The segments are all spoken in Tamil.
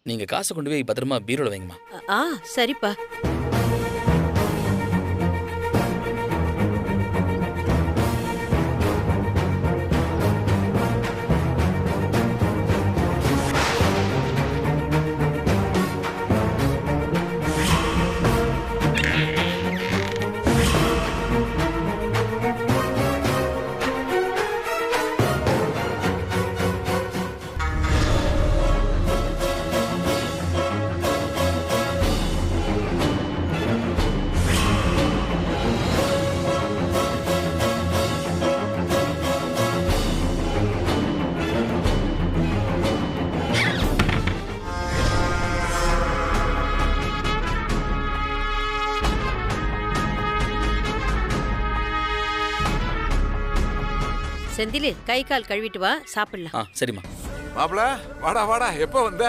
நீங்க காசை கொண்டு போய் பத்திரமா பீரோல வைங்கம்மா. சரிப்பா. செந்திலு, கை கால் கழுவிட்டு வா, சாப்பிடலாம். சரிம்மா. மாப்பிள, வாடா வாடா. எப்போ வந்த?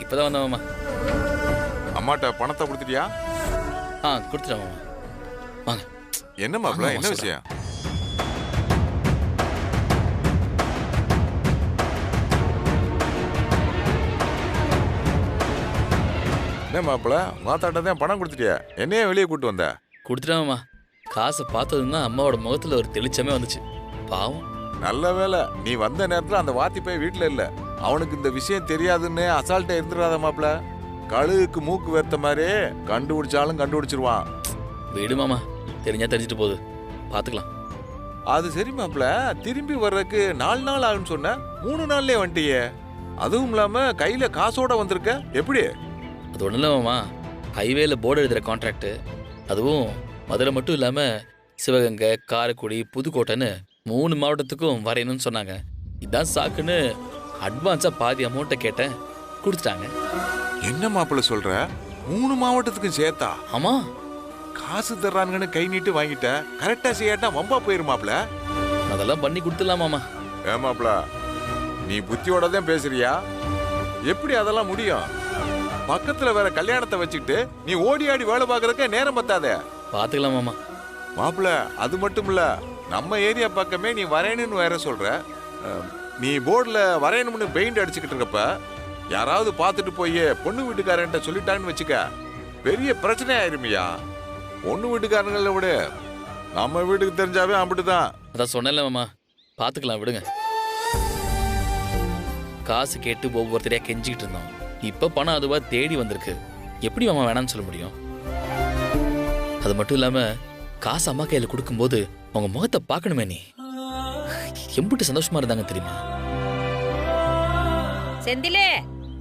இப்பதான் வந்தேன் மாமா. அம்மாட்ட பணத்தை கொடுத்துட்டியா? கொடுத்துட்டேன் மாமா. வாங்க. என்ன மாப்பிள, என்ன விஷயம்? என்ன மாப்பிள, மாத்தாட்டதான் பணம் கொடுத்துட்டியா? என்னையே வெளியே கூட்டு வந்த? கொடுத்துட்டேன் மாமா. காசை பார்த்ததுன்னா அம்மாவோட முகத்துல ஒரு தெளிச்சமே வந்துச்சு. பாவம். நல்ல வேலை, நீ வந்த நேரத்துல அந்த வாத்தி போய் வீட்டுல இல்ல. அவனுக்கு இந்த விஷயம் தெரியாதுன்னு அசால்ட்டா இருந்துடாத மாப்பிள. கழுகுக்கு மூக்கு வேர்த்த மாதிரி கண்டுபிடிச்சாலும் கண்டுபிடிச்சிருவான். வீடு மாமா, தெரிஞ்சா தெரிஞ்சிட்டு போகுது, பாத்துக்கலாம். அது சரி மாப்பிள, திரும்பி வர்றதுக்கு 4 நாள் ஆகுன்னு சொன்ன, 3 நாள்லயே வந்துட்டியே. அதுவும் இல்லாம கையில காசோட வந்திருக்க, எப்படி? அது ஒண்ணு இல்ல மாமா, ஹைவேல போர்டு எழுதுற கான்ட்ராக்ட். அதுவும் மதுரை மட்டும் இல்லாம சிவகங்கை, காரைக்குடி, புதுக்கோட்டைன்னு 3 மாவட்டத்துக்கும் வரையணும்னு சொன்னாங்க. இதான் சாக்குன்னு அட்வான்ஸா பாதி அமௌண்ட்டை கேட்டேன், கொடுத்துட்டாங்க. என்ன மாப்பிள்ள சொல்ற? 3 மாவட்டத்துக்கும் சேர்த்தா? ஆமா. காசு தர்றாங்கன்னு கை நீட்டு வாங்கிட்ட, கரெக்டா செய்யாட்டா வம்பா போயிரு மாப்பிள. அதெல்லாம் பண்ணி கொடுத்துடலாம் மாமா. மாப்பிள, நீ புத்தியோட தான் பேசுறியா? எப்படி அதெல்லாம் முடியும்? பக்கத்துல வேற கல்யாணத்தை வச்சுக்கிட்டு நீ ஓடி ஆடி வேலை பாக்குறதுக்கு நேரம் பத்தாதே. பாத்துக்கலாம் மாமா. மாப்பிள, அது மட்டும் இல்ல, நம்ம ஏரியா பக்கமே நீ வரையணும்னு வேற சொல்ற. நீ போர்டுல வரையணும்னு பெயிண்ட் அடிச்சுக்கிட்டு இருக்கப்ப யாராவது பார்த்துட்டு போய் பொண்ணு வீட்டுக்காரன்ட்ட சொல்லிட்டான்னு வச்சுக்க, பெரிய பிரச்சனை ஆயிருமியா. பொண்ணு வீட்டுக்காரங்கள விட நம்ம வீட்டுக்கு தெரிஞ்சாவே அப்படிதான். அதான் சொன்னேன்ல மாமா, பாத்துக்கலாம், விடுங்க. காசு கேட்டு ஒவ்வொருத்தரையா கெஞ்சிக்கிட்டு இருந்தோம். இப்ப பணம் அதுவா தேடி வந்திருக்கு. எப்படி மாமா வேணாம்னு சொல்ல முடியும்? அது மட்டும் இல்லாம காசு அம்மா கையில கொடுக்கும்போது அவங்க முகத்தை பார்க்கணுமே. நீ எம்பிட்டு சந்தோஷமா இருந்தாங்க தெரியுமா? செந்திலே,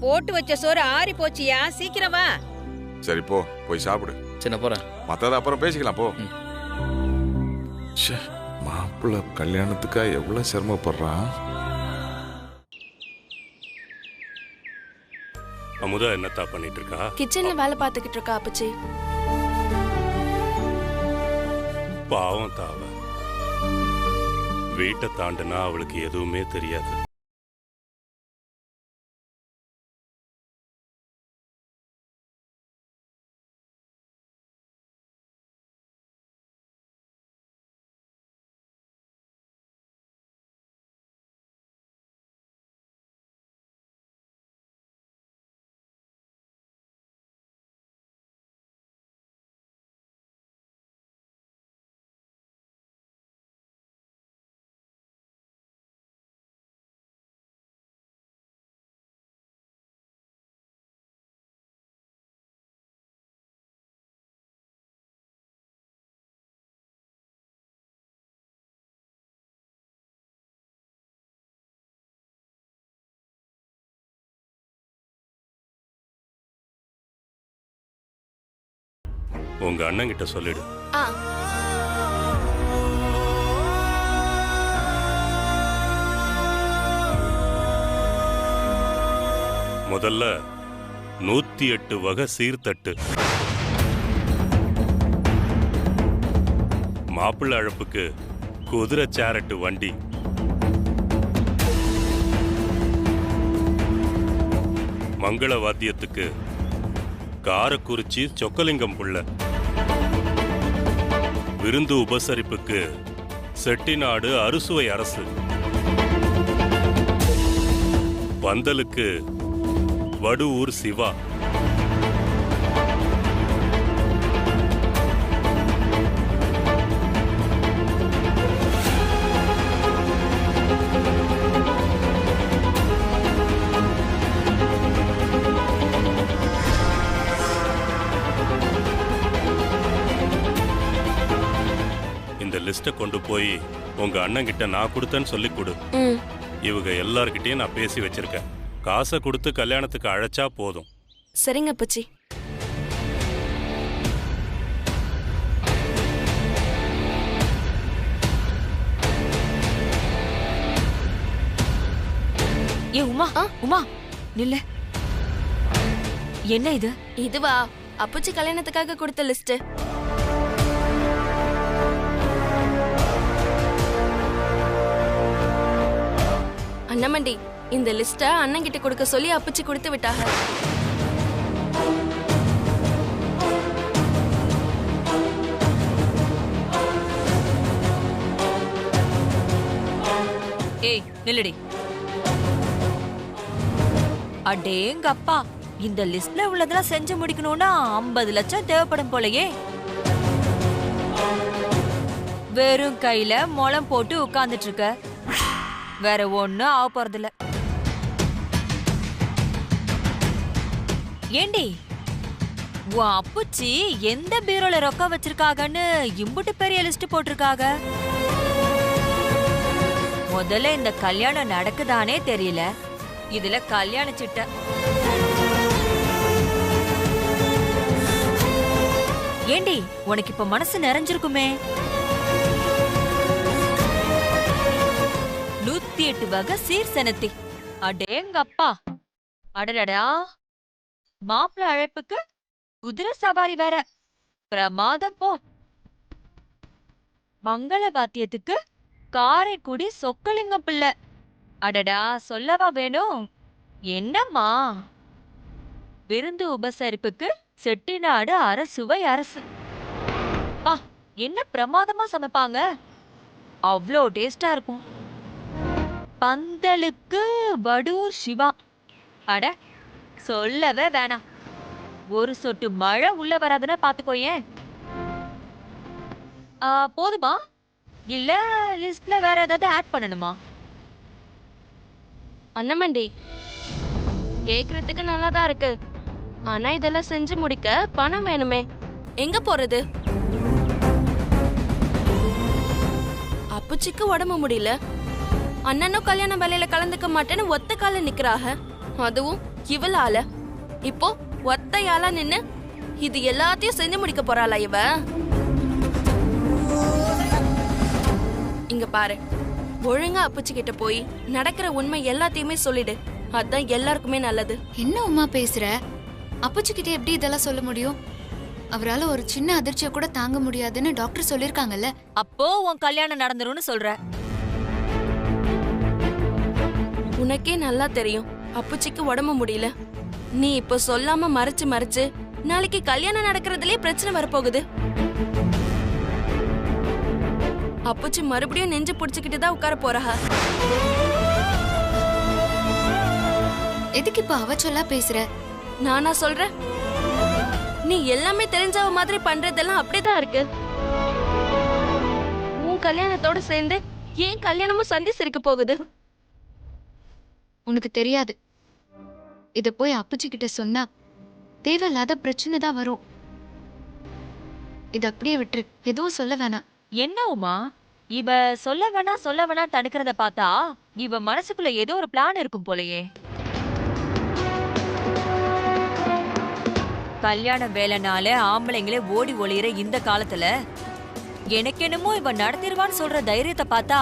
போட்டு வச்ச சோறு ஆறி போச்சியா, சீக்கிரம் வா. சரி போ, போய் சாப்பிடு. சின்ன போறேன், மத்தத அப்புறம் பேசிக்கலாம் போ. மாப்பிள்ள கல்யாணத்துக்கா எவ்வளவு சிரமப்படுறான். அமுதா என்னத்தா பண்ணிட்டு இருக்கா? கிச்சன்ல வேலை பார்த்துக்கிட்டு இருக்கா அப்பச்சி. பாவம் தாவ, வீட்டை தாண்டுனா அவளுக்கு எதுவுமே தெரியாது. உங்க அண்ணன் கிட்ட சொல்லிடு. முதல்ல 108 வகை சீர்தட்டு, மாப்பிள்ளை அழைப்புக்கு குதிரை சேரட்டு வண்டி, மங்கள வாத்தியத்துக்கு காரக்குறிச்சி சொக்கலிங்கம் புள்ள, விருந்து உபசரிப்புக்கு செட்டிநாடு அறுசுவை அரசு, பந்தலுக்கு வடுவூர் சிவா. இந்த லிஸ்ட்டை கொண்டு போய் உங்க அண்ணன் கிட்ட நான் கொடுத்தேன்னு சொல்லி கொடு. ம் இவங்க எல்லார்கிட்டயும் நான் பேசி வச்சிருக்கேன். காசை கொடுத்து கல்யாணத்துக்கு அழைச்சா போதும். சரிங்க அப்பச்சி. ஏ உமா, உமா நில்ல. என்ன இது? இதுவா அப்பச்சி கல்யாணத்துக்காக கொடுத்த லிஸ்ட். அண்ணமண்டி, இந்த லிஸ்ட அண்ணன் கிட்ட கொடுக்க சொல்லி அப்பச்சி கொடுத்து விட்டாங்க. ஏய் நில்லடி. அடேங்க அப்பா, இந்த லிஸ்ட்ல உள்ளதெல்லாம் செஞ்சு முடிக்கணும்னா 50 லட்சம் தேவைப்படும் போலயே. வெறும் கையில முளம் போட்டு உட்கார்ந்துட்டு இருக்க. வேற ஒண்ணும் ஆக போறதில்ல. ஏண்டி, உன் அப்புச்சி எந்த பீரோல ரொக்க வச்சிருக்காங்கன்னு இம்புட்டு பெரிய லிஸ்ட் போட்டிருக்காங்க? முதல்ல இந்த கல்யாணம் நடக்குதானே தெரியல, இதுல கல்யாண சிட்டை. ஏண்டி, உனக்கு இப்ப மனசு நிறைஞ்சிருக்குமே. 108 வகை சீர்சனத்தி. அடேங்கப்பா. அடடடா, மாப்பிள்ள அழைப்புக்கு குதிரை சவாரி வேற. பிரமாதம் போ. மங்கள வாத்தியத்துக்கு காரைக்குடி சொக்கலிங்கம் பிள்ளை. அடடா, சொல்லவா வேணும்? என்னம்மா? விருந்து உபசரிப்புக்கு செட்டிநாடு அரசுவை அரசு. என்ன பிரமாதமா சமைப்பாங்க. அவ்வளோ டேஸ்டா இருக்கும். பந்தலுக்கு வடூர் சிவா. அட சொல்லவே வேணாம். ஒரு சொட்டு மழை உள்ள வராதுன்னா பாத்துக்கோயேன். போதுமா இல்ல லிஸ்ட்ல வேற ஏதாவது ஆட் பண்ணணுமா? அண்ணமண்டி, கேக்குறதுக்கு நல்லாதான் இருக்கு. ஆனா இதெல்லாம் செஞ்சு முடிக்க பணம் வேணுமே. எங்க போறது? அப்புச்சிக்கு உடம்பு முடியல. அண்ணனும் கல்யாண வேலையில கலந்துக்க மாட்டேன்னு ஒத்த கால நிக்கிறாக. அதுவும் இவளால. இப்போ ஒத்தையால நின்னு இது எல்லாத்தையும் செஞ்சு முடிக்க போறாளா இவ? இங்க பாரு, ஒழுங்கா அப்புச்சி கிட்ட போய் நடக்கிற உண்மை எல்லாத்தையுமே சொல்லிடு. அதான் எல்லாருக்குமே நல்லது. என்ன உமா பேசுற? அப்புச்சி கிட்ட எப்படி இதெல்லாம் சொல்ல முடியும்? அவரால ஒரு சின்ன அதிர்ச்சியை கூட தாங்க முடியாதுன்னு டாக்டர் சொல்லிருக்காங்கல்ல. அப்போ உன் கல்யாணம் நடந்துரும்னு சொல்ற? உனக்கே நல்லா தெரியும் அப்புச்சிக்கு உடம்பு முடியல. நீ இப்ப சொல்லாம மறைச்சு மறைச்சு நாளைக்கு கல்யாணம் நடக்கிறதுலயே பிரச்சனை வரப்போகுது. அப்புச்சி மறுபடியும் நெஞ்சு புடிச்சுக்கிட்டு தான் உட்கார போறாங்க. எதுக்கு இப்ப அவ சொல்லா பேசுற? நானா சொல்றேன்? நீ எல்லாமே தெரிஞ்சவ மாதிரி பண்றதெல்லாம் அப்படிதான் இருக்கு. உன் கல்யாணத்தோட சேர்ந்து ஏன் கல்யாணமும் சந்திச்சிருக்க போகுது. உனக்கு தெரியாது. இத போய் அப்புச்சி கிட்ட சொன்னா தேவையில்லாத பிரச்சனை தான் வரும். இது அப்படியே விட்டுரு, எதுவும் சொல்ல வேணாம். என்ன உமா, இவ சொல்ல வேணா தடுக்கிறத பார்த்தா இவ மனசுக்குள்ள ஏதோ ஒரு பிளான் இருக்கும் போலயே. கல்யாண வேலைனால ஆம்பளைங்களே ஓடி ஒளியிற இந்த காலத்துல எனக்கு என்னமோ இவ நடத்திடுவான்னு சொல்ற தைரியத்தை பார்த்தா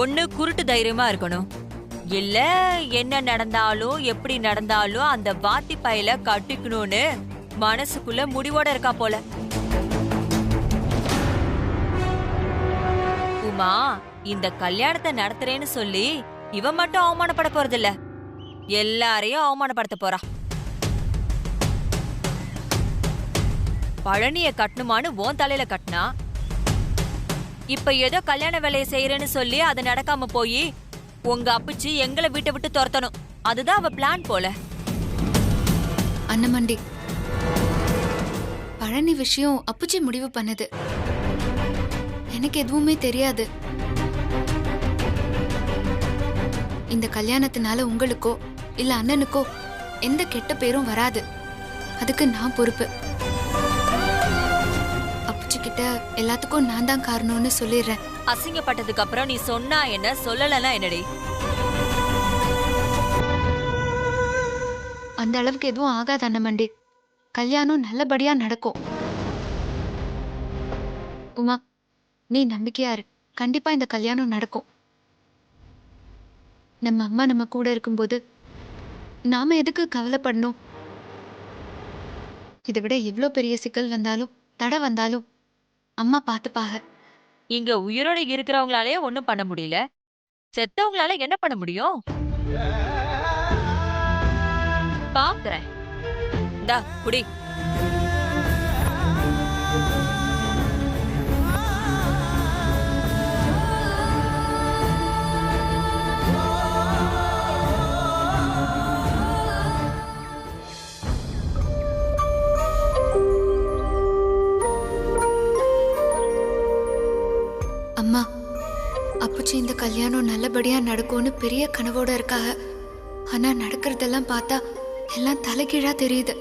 ஒண்ணு குருட்டு தைரியமா இருக்கணும், இல்ல என்ன நடந்தாலும் எப்படி நடந்தாலும் அந்த வாத்தி பையில கட்டிக்கணும்னு மனசுக்குள்ள முடிவோட இருக்கா போல. உமா, இந்த கல்யாணத்தை நடத்துறேன்னு சொல்லி இவ மட்டும் அவமானப்பட போறதில்ல, எல்லாரையும் அவமானப்படுத்த போறா. பழனிய கட்டணுமான்னு உன் தலையில கட்டினா, இப்ப ஏதோ கல்யாண வேலையை செய்யறேன்னு சொல்லி அது நடக்காம போய் உங்க அப்புச்சி எங்களை வீட்டை விட்டு துரத்தணும். அதுதான் அவ பிளான் போல. அன்னமண்டி, பழனி விஷயம் அப்புச்சி முடிவு பண்ணது. எனக்கு எதுவுமே தெரியாது. இந்த கல்யாணத்தினால உங்களுக்கோ இல்ல அண்ணனுக்கோ எந்த கெட்ட பேரும் வராது. அதுக்கு நான் பொறுப்பு. அப்புச்சி கிட்ட எல்லாத்துக்கும் நான் தான் காரணம்னு சொல்லிடுறேன். அசிங்கப்பட்டதுக்கு அப்புறம் நீ சொன்னா என்ன சொல்லலன்னா என்னடி? அந்த அளவுக்கு எதுவும் ஆகாது அண்ணமண்டி. கல்யாணம் நல்லபடியா நடக்கும். உமா, நீ நம்பிக்கையா இரு. கண்டிப்பா இந்த கல்யாணம் நடக்கும். நம்ம அம்மா நம்ம கூட இருக்கும்போது நாம எதுக்கு கவலைப்படணும்? இதை விட எவ்வளவு பெரிய சிக்கல் வந்தாலும் தடை வந்தாலும் அம்மா பார்த்துப்பாக. இங்க உயிரோட இருக்கிறவங்களாலே ஒண்ணும் பண்ண முடியல, செத்தவங்களால என்ன பண்ண முடியும்? பாக்குறேன். இந்தா குடி. அம்மா, அப்புச்சி இந்த கல்யாணம் நல்லபடியா நடக்கும்னு பெரிய கனவோட இருக்காக. ஆனா நடக்கிறதெல்லாம் பார்த்தா எல்லாம் தலைகீழா தெரியுது.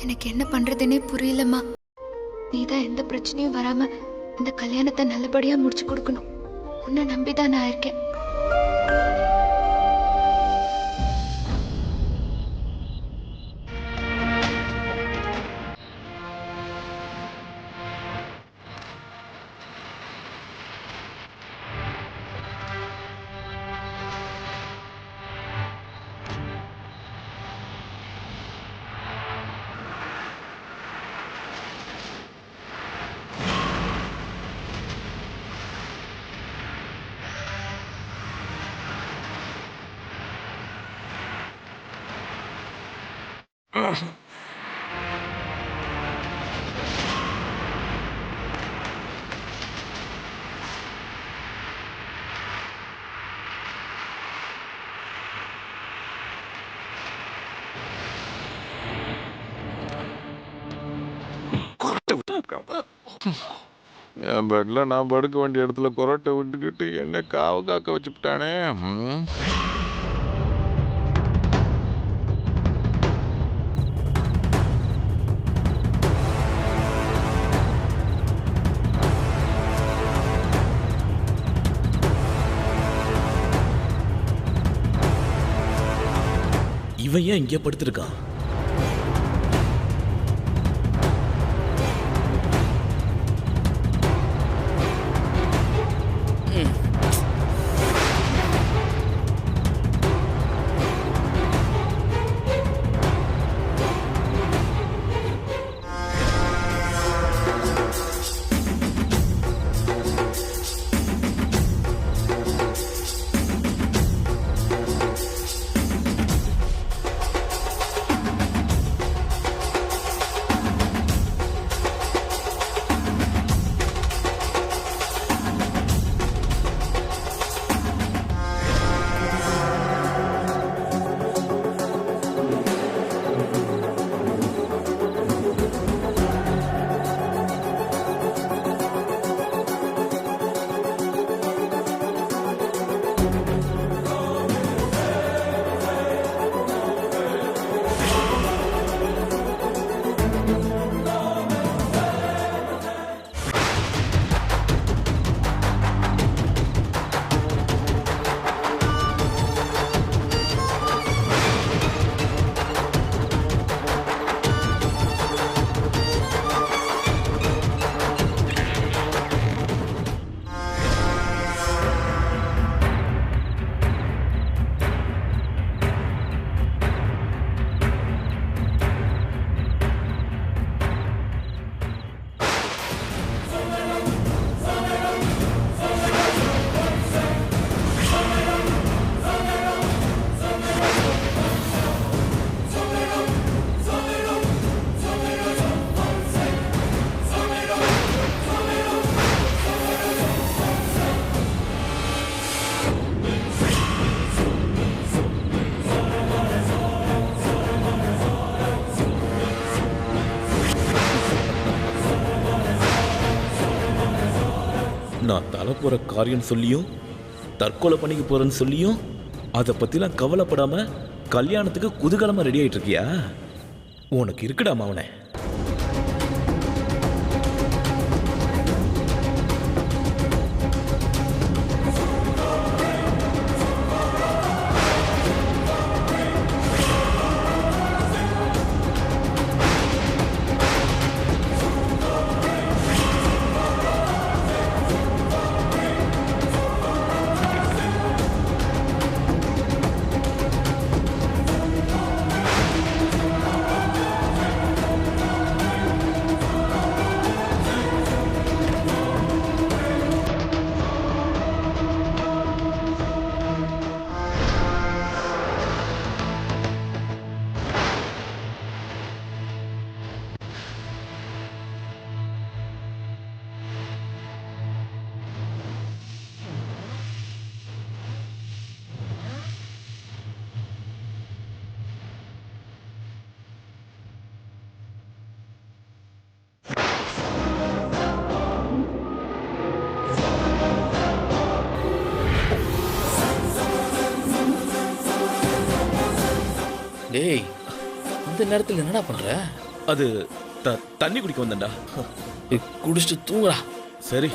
எனக்கு என்ன பண்றதுன்னே புரியலம்மா. நீதான் எந்த பிரச்சனையும் வராம இந்த கல்யாணத்தை நல்லபடியா முடிச்சு கொடுக்கணும். உன்னை நம்பிதான் நான் இருக்கேன். என் பெட்ல நான் படுக்க வேண்டிய இடத்துல கொரட்டை விட்டுக்கிட்டு என்ன காவு காக்க வச்சுட்டானே. இவன் ஏன் இங்கே படுத்திருக்கான்? நான் தலை போற காரியம் சொல்லியும் தற்கொலை பண்ணிக்க போறேன்னு சொல்லியும் அதை பத்திலாம் கவலைப்படாம கல்யாணத்துக்கு குதூகலமா ரெடி ஆயிட்டு இருக்கியா? உனக்கு இருக்குடா மாவனே. டேய், இந்த நேரத்தில் என்னடா பண்ற? அது தண்ணி குடிக்க வந்தேன்டா. குடிச்சிட்டு தூங்குறா. சரி.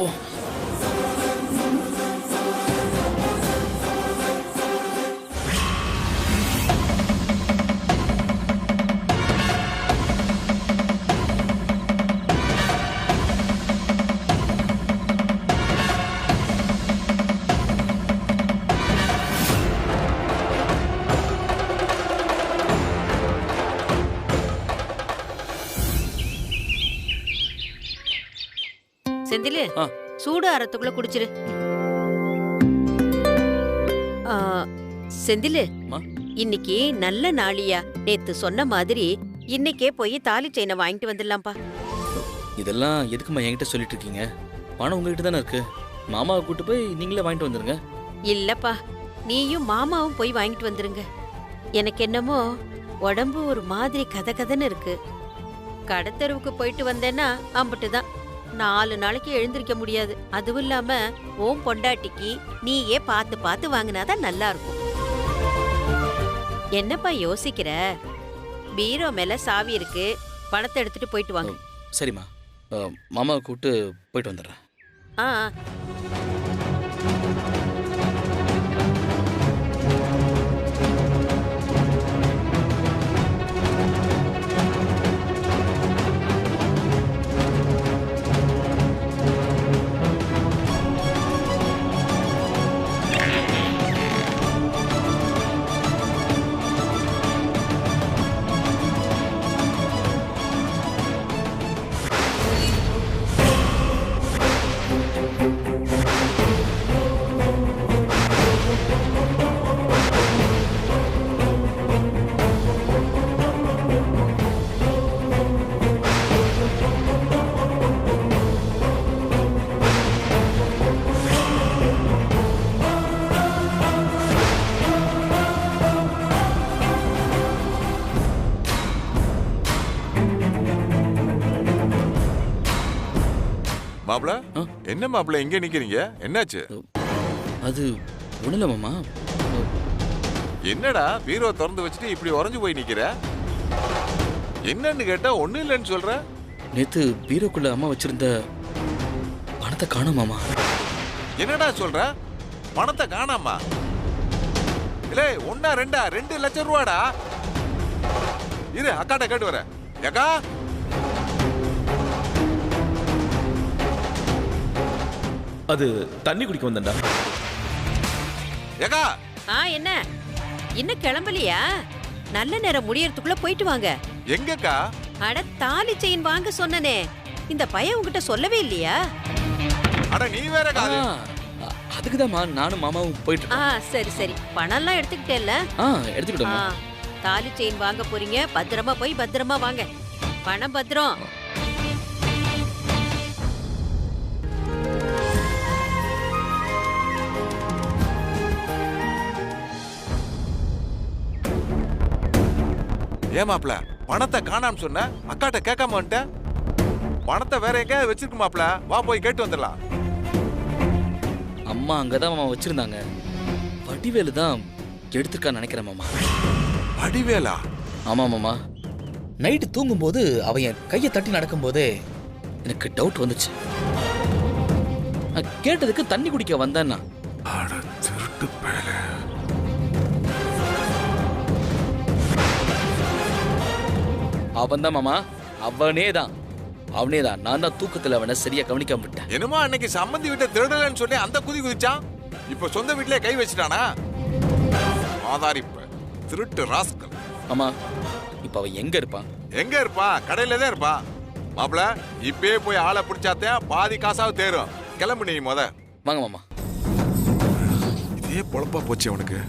செந்திலு, ஆ. சூடு அறத்துக்குள்ள குடிச்சிரு. ஆ, செந்திலு, அம்மா. இன்னைக்கு நல்ல நாளியா? நேத்து சொன்ன மாதிரி இன்னைக்கே போய் தாலி செயினை வாங்கிட்டு வந்துடலாம்ப்பா. இதெல்லாம் எதுக்குமா என்கிட்ட சொல்லிட்டு இருக்கீங்க? பணம் உங்ககிட்ட தானே இருக்கு. மாமாவை கூட்டு போய் நீங்களே வாங்கிட்டு வந்துருங்க. இல்லப்பா, நீயும் மாமாவும் போய் வாங்கிட்டு வந்துருங்க. எனக்கு என்னமோ உடம்பு ஒரு மாதிரி கதகதன்னு இருக்கு. கடத்தெருவுக்கு போயிட்டு வந்தேன்னா அம்பிட்டுதான். 4 நாளைக்கு எழுந்திருக்க முடியாது. அதுவும் இல்லாம ஓம் பொண்டாட்டிக்கு நீயே பார்த்து பார்த்து வாங்கினாதான் நல்லா இருக்கும். என்னப்பா யோசிக்கிற? பீரோ மேல சாவி இருக்கு, பணத்தை எடுத்துட்டு போயிட்டு வாங்க. சரிம்மா, மாமாவை கூப்பிட்டு போயிட்டு வந்துடுறேன். ஆ. மாப்பிள, என்ன மாப்பிள எங்க நிக்கிறீங்க? என்னாச்சு? அது ஒண்ணுல மாமா. என்னடா பீரோ திறந்து வச்சுட்டு இப்படி உறைஞ்சு போய் நிக்கிற? என்னன்னு கேட்டா ஒண்ணு இல்லைன்னு சொல்ற. நேத்து பீரோக்குள்ள அம்மா வச்சிருந்த பணத்தை காணோம் மாமா. என்னடா சொல்ற? பணத்தை காணாமா? இல்ல 1 2 2 லட்சம் ரூபாடா. இரு, அக்காட்ட கேட்டு வர. ஏக்கா, அது தண்ணி குடிக்க வந்தேன்டா. ஏக்கா. என்ன இன்னும் கிளம்பலையா? நல்ல நேரம் முடியறதுக்குள்ள போயிட்டு வாங்க. எங்கக்கா? அட, தாலி செயின் வாங்க சொன்னனே, இந்த பையன் உங்ககிட்ட சொல்லவே இல்லையா? அட நீ வேற காது. அதுக்குதாம்மா நானும் மாமாவும் போயிட்டு இருக்கோம். சரி சரி, பணம்லாம் எடுத்துக்கிட்டேல்ல? எடுத்துக்கிட்டோம்மா. தாலி செயின் வாங்க போறீங்க, பத்திரமா போய் பத்திரமா வாங்க. பணம் பத்திரம். ஏமாப்ல, பணத்தை காணாம சொன்ன, அக்காட்ட கேட்காம வந்துட்ட. பணத்தை வேற எங்கேயாவது வச்சிருக்கு மாப்ள. வா போய் கேட்டு வந்துடலாம். அம்மா அங்கதான் மாமா வச்சிருந்தாங்க. வடிவேலு தான் எடுத்துருக்கான்னு நினைக்கிறேன் மாமா. வடிவேலா? ஆமா மாமா. நைட்டு தூங்கும்போது அவன் என் கையை தட்டி நடக்கும்போதே எனக்கு டவுட் வந்துச்சு. நான் கேட்டதுக்கு தண்ணி குடிக்க வந்தேன்னா. அட திருட்டு பயலே. அவன் தான் மாமா, அவனே தான். நான் தான் தூக்கத்துல அவனை சரியா கவனிக்காம விட்டேன். என்னமோ அன்னைக்கு சம்மந்தி வீட்டை திருடலன்னு சொல்லி அந்த குதி குதிச்சான். இப்ப சொந்த வீட்டிலே கை வச்சுட்டானா? ஆதாரிப்ப திருட்டு ராஸ்கல். ஆமா, இப்ப அவன் எங்க இருப்பான்? எங்க இருப்பான்? கடையில தான் இருப்பான். மாப்பிள, இப்பயே போய் ஆளை பிடிச்சாத்தே பாதி காசாவது தேரும். கிளம்பு நீ முத. வாங்க மாமா. இதே பொழப்பா போச்சு அவனுக்கு.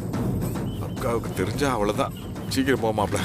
அக்காவுக்கு தெரிஞ்சா அவ்வளவுதான். சீக்கிரம் போ மாப்பிள.